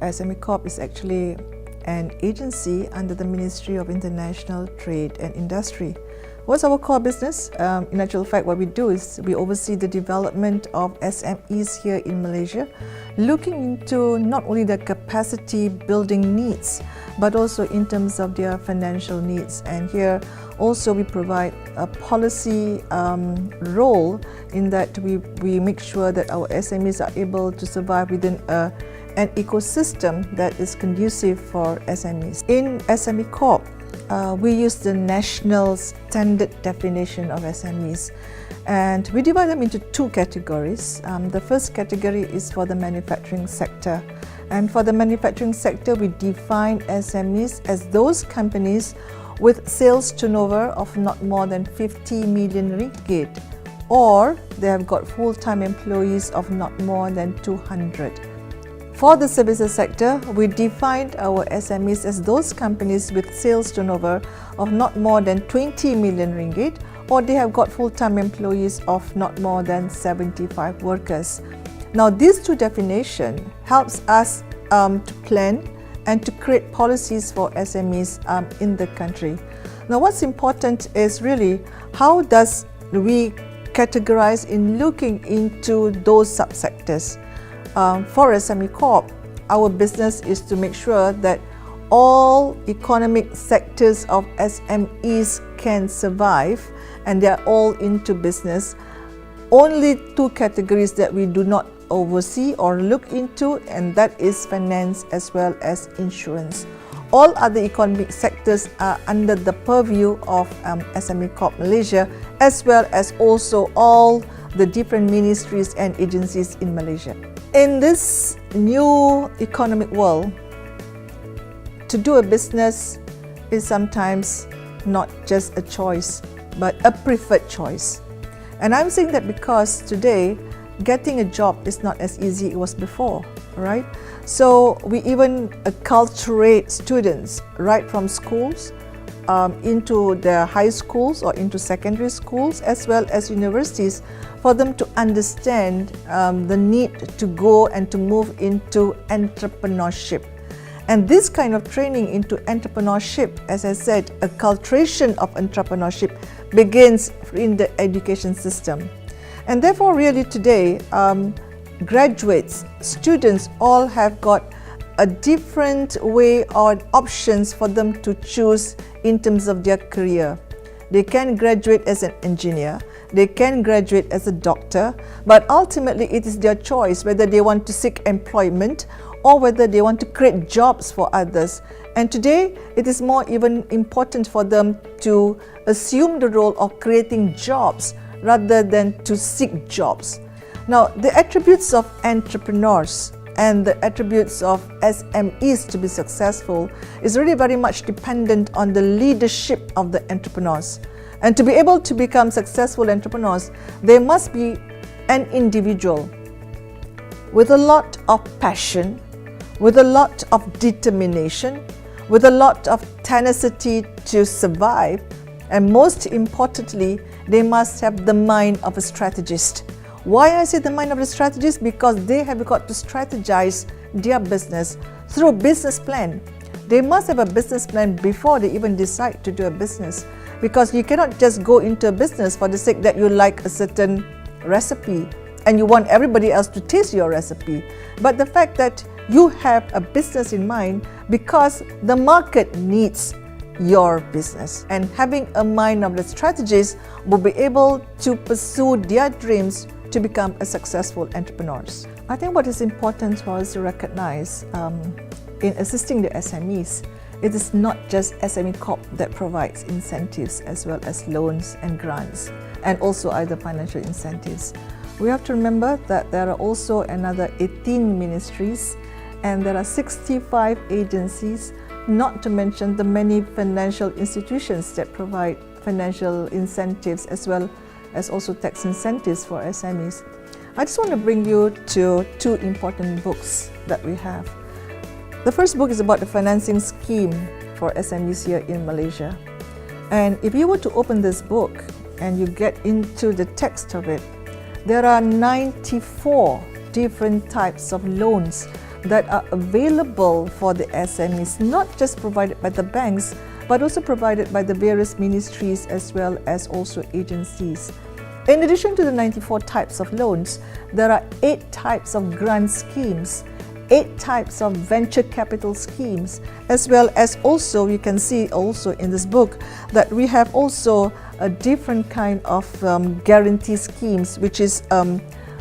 SME Corp is actually an agency under the Ministry of International Trade and Industry. What's our core business? In actual fact, what we do is we oversee the development of SMEs here in Malaysia, looking into not only their capacity building needs, but also in terms of their financial needs. And here also we provide a policy role in that we make sure that our SMEs are able to survive within an ecosystem that is conducive for SMEs. In SME Corp, we use the national standard definition of SMEs, and we divide them into two categories. The first category is for the manufacturing sector, and for the manufacturing sector we define SMEs as those companies with sales turnover of not more than 50 million ringgit, or they have got full-time employees of not more than 200. For the services sector, we defined our SMEs as those companies with sales turnover of not more than 20 million ringgit, or they have got full-time employees of not more than 75 workers. Now, these two definitions helps us to plan and to create policies for SMEs in the country. Now, what's important is really how does we categorize in looking into those subsectors. For SME Corp, our business is to make sure that all economic sectors of SMEs can survive and they are all into business. Only two categories that we do not oversee or look into, and that is finance as well as insurance. All other economic sectors are under the purview of SME Corp Malaysia, as well as also all the different ministries and agencies in Malaysia. In this new economic world, to do a business is sometimes not just a choice, but a preferred choice. And I'm saying that because today, getting a job is not as easy as it was before, right? So we even acculturate students right from schools into their high schools or into secondary schools as well as universities for them to understand the need to go and to move into entrepreneurship. And this kind of training into entrepreneurship, as I said, acculturation of entrepreneurship begins in the education system. And therefore really today, graduates, students all have got a different way or options for them to choose in terms of their career. They can graduate as an engineer, they can graduate as a doctor, but ultimately it is their choice whether they want to seek employment or whether they want to create jobs for others. And today it is more even important for them to assume the role of creating jobs rather than to seek jobs. Now, the attributes of entrepreneurs and the attributes of SMEs to be successful is really very much dependent on the leadership of the entrepreneurs. And to be able to become successful entrepreneurs, they must be an individual with a lot of passion, with a lot of determination, with a lot of tenacity to survive, and most importantly, they must have the mind of a strategist. Why I say the mind of a strategist? Because they have got to strategize their business through business plan. They must have a business plan before they even decide to do a business, because you cannot just go into a business for the sake that you like a certain recipe and you want everybody else to taste your recipe. But the fact that you have a business in mind because the market needs your business, and having a mind of the strategist will be able to pursue their dreams to become a successful entrepreneurs. I think what is important for us to recognize in assisting the SMEs, it is not just SME Corp that provides incentives as well as loans and grants and also other financial incentives. We have to remember that there are also another 18 ministries and there are 65 agencies, not to mention the many financial institutions that provide financial incentives as well as also tax incentives for SMEs. I just want to bring you to two important books that we have. The first book is about the financing scheme for SMEs here in Malaysia. And if you were to open this book and you get into the text of it, there are 94 different types of loans that are available for the SMEs, not just provided by the banks, but also provided by the various ministries as well as also agencies. In addition to the 94 types of loans, there are 8 types of grant schemes, 8 types of venture capital schemes, as well as also you can see also in this book that we have also a different kind of guarantee schemes, which is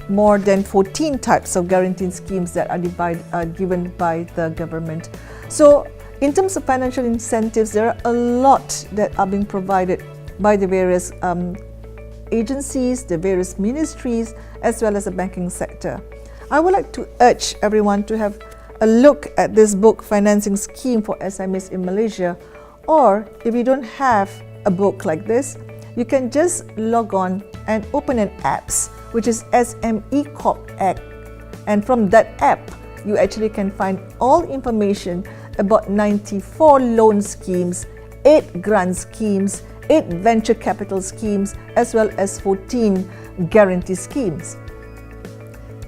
more than 14 types of guarantee schemes that are given by the government. So in terms of financial incentives, there are a lot that are being provided by the various agencies, the various ministries, as well as the banking sector. I would like to urge everyone to have a look at this book, Financing Scheme for SMEs in Malaysia, or if you don't have a book like this, you can just log on and open an app, which is SME Corp app. And from that app, you actually can find all information about 94 loan schemes, 8 grant schemes, 8 venture capital schemes, as well as 14 guarantee schemes.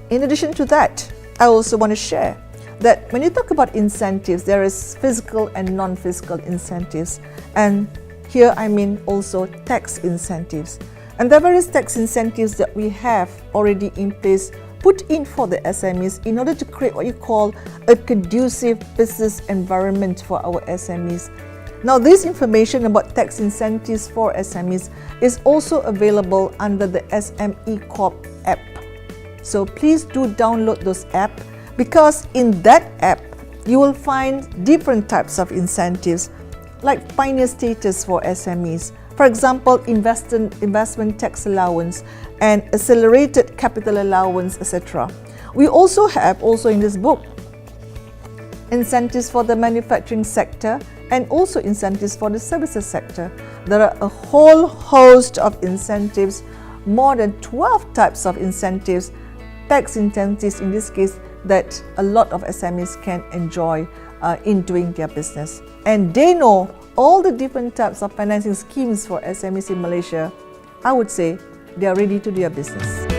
In addition to that, I also want to share that when you talk about incentives, there is fiscal and non-fiscal incentives. And here I mean also tax incentives. And there are various tax incentives that we have already in place, put in for the SMEs in order to create what you call a conducive business environment for our SMEs. Now, this information about tax incentives for SMEs is also available under the SME Corp app. So please do download those apps, because in that app, you will find different types of incentives like pioneer status for SMEs. For example, investment tax allowance and accelerated capital allowance, etc. We also have in this book incentives for the manufacturing sector and also incentives for the services sector. There are a whole host of incentives, more than 12 types of incentives, tax incentives in this case, that a lot of SMEs can enjoy in doing their business. And they know all the different types of financing schemes for SMEs in Malaysia. I would say they are ready to do their business.